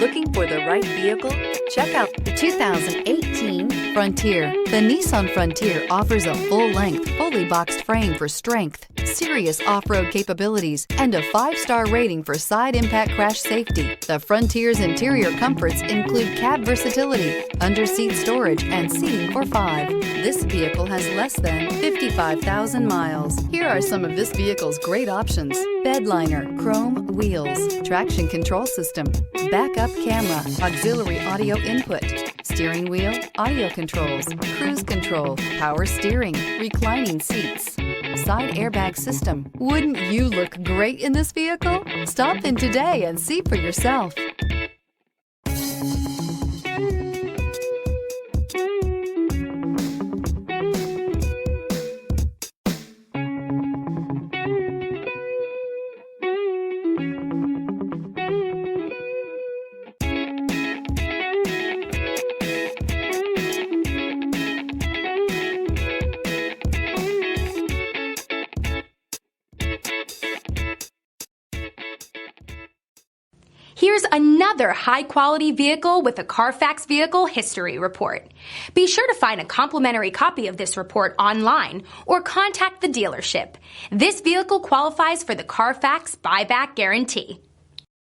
Looking for the right vehicle? Check out the 2018 Frontier. The Nissan Frontier offers a full-length, fully boxed frame for strength, serious off-road capabilities, and a 5-star rating for side impact crash safety. The Frontier's interior comforts include cab versatility, under-seat storage, and seating for 5. This vehicle has less than 55,000 miles. Here are some of this vehicle's great options: bed liner, chrome wheels, traction control system, backup camera, auxiliary audio input, steering wheel audio controls, cruise control, power steering, reclining seats, side airbag system. Wouldn't you look great in this vehicle? Stop in today and see for yourself. Here's another high-quality vehicle with a Carfax Vehicle History Report. Be sure to find a complimentary copy of this report online or contact the dealership. This vehicle qualifies for the Carfax Buyback Guarantee.